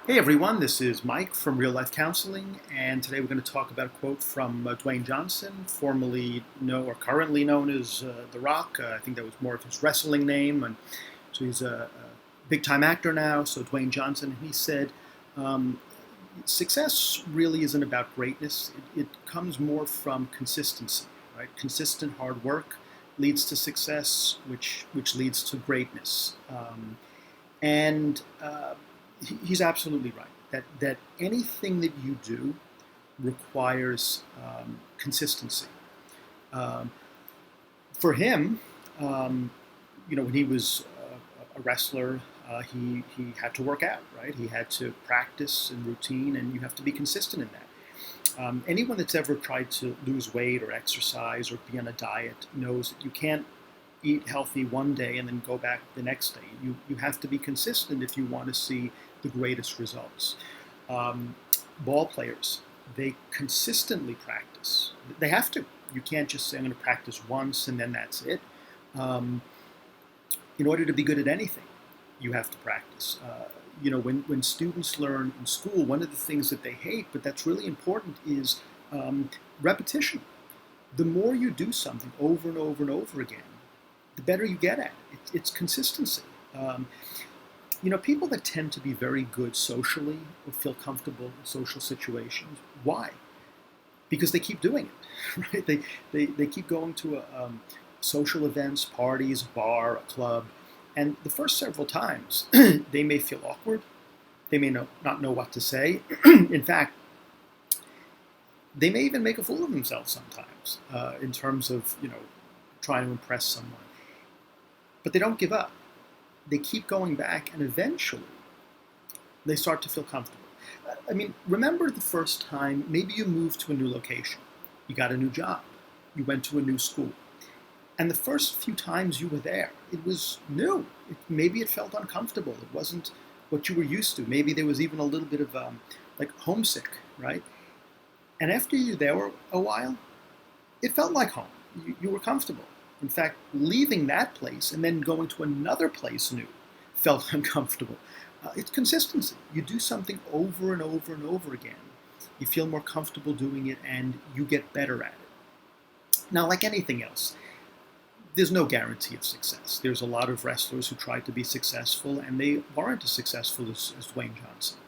Hey everyone, this is Mike from Real Life Counseling, and today we're going to talk about a quote from Dwayne Johnson, formerly known or currently known as The Rock. I think that was more of his wrestling name, and so he's a big-time actor now. So Dwayne Johnson, he said, um, "Success really isn't about greatness. It comes more from consistency, right? Consistent hard work leads to success, which leads to greatness." And he's absolutely right that anything that you do requires consistency. Um, for him, um, when he was a wrestler, he had to work out, right? He had to practice and routine, and you have to be consistent in that. Anyone that's ever tried to lose weight or exercise or be on a diet knows that you can't eat healthy one day and then go back the next day. You have to be consistent if you want to see the greatest results. Um, Ball players, they consistently practice. They have to. You can't just say, I'm going to practice once and then that's it. Um, in order to be good at anything, you have to practice. When students learn in school, one of the things that they hate, but that's really important, is repetition. The more you do something over and over and over again, the better you get at it. It's consistency. Um, People that tend to be very good socially or feel comfortable in social situations, why? Because they keep doing it, right? They keep going to social events, parties, a bar, a club, and the first several times they may feel awkward. They may not know what to say. In fact, they may even make a fool of themselves sometimes in terms of trying to impress someone. But they don't give up. They keep going back, and eventually they start to feel comfortable. I mean, remember the first time maybe you moved to a new location, you got a new job, you went to a new school, and the first few times you were there, it was new. Maybe it felt uncomfortable. It wasn't what you were used to. Maybe there was even a little bit of like homesick, right? And after you were there a while, it felt like home. You were comfortable. In fact, leaving that place and then going to another place new felt uncomfortable. It's consistency. You do something over and over and over again. You feel more comfortable doing it and you get better at it. Now, like anything else, there's no guarantee of success. There's a lot of wrestlers who tried to be successful and they weren't as successful as Dwayne Johnson.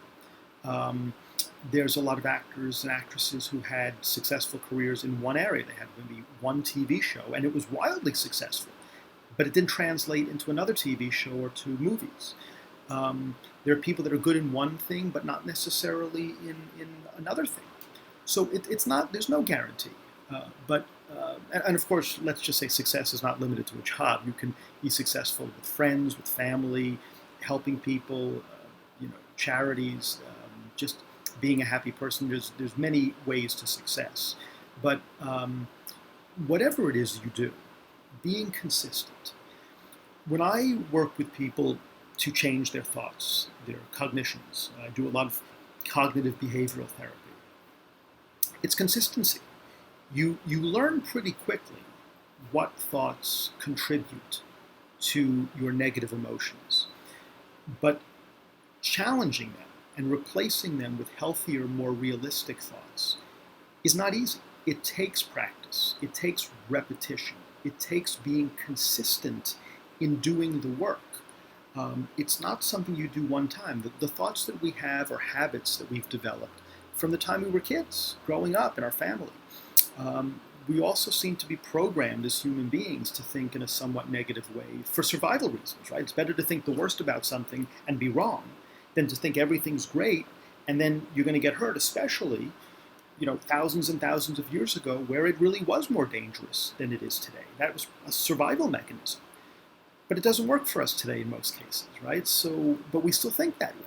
There's a lot of actors and actresses who had successful careers in one area. They had maybe one TV show, and it was wildly successful, but it didn't translate into another TV show or to movies. There are people that are good in one thing, but not necessarily in another thing. So it's not. There's no guarantee. And of course, let's just say success is not limited to a job. You can be successful with friends, with family, helping people, charities, just being a happy person. There's many ways to success, but whatever it is you do, being consistent. When I work with people to change their thoughts, their cognitions, I do a lot of cognitive behavioral therapy. It's consistency. You learn pretty quickly what thoughts contribute to your negative emotions, but challenging them and replacing them with healthier, more realistic thoughts is not easy. It takes practice. It takes repetition. It takes being consistent in doing the work. It's not something you do one time. The thoughts that we have are habits that we've developed from the time we were kids, growing up in our family. We also seem to be programmed as human beings to think in a somewhat negative way for survival reasons, right? It's better to think the worst about something and be wrong than to think everything's great and then you're going to get hurt, especially, thousands and thousands of years ago where it really was more dangerous than it is today. That was a survival mechanism. But it doesn't work for us today in most cases, right? So, but we still think that way.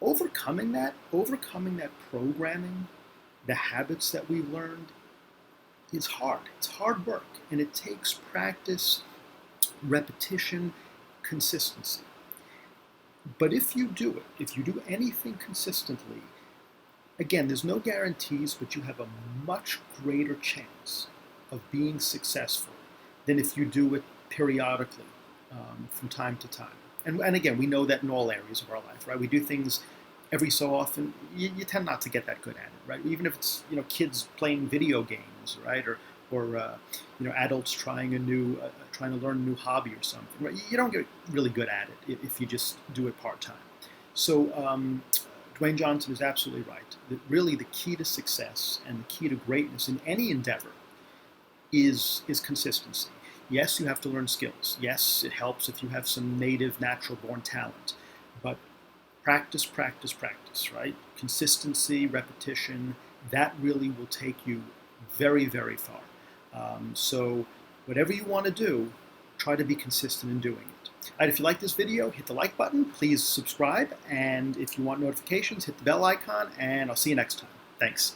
Overcoming that programming, the habits that we've learned, is hard. It's hard work, and it takes practice, repetition, consistency. But if you do it, if you do anything consistently, again, there's no guarantees, but you have a much greater chance of being successful than if you do it periodically from time to time. And again, we know that in all areas of our life, right? We do things every so often. You tend not to get that good at it, right? Even if it's kids playing video games, right? Or adults trying to learn a new hobby or something, right? You don't get really good at it if you just do it part time. So Dwayne Johnson is absolutely right. That really the key to success and the key to greatness in any endeavor is consistency. Yes, you have to learn skills. Yes, it helps if you have some native, natural-born talent. But practice, practice, practice, right? Consistency, repetition, that really will take you very, very far. So whatever you want to do, try to be consistent in doing it. And if you like this video, hit the like button. Please subscribe. And if you want notifications, hit the bell icon. And I'll see you next time. Thanks.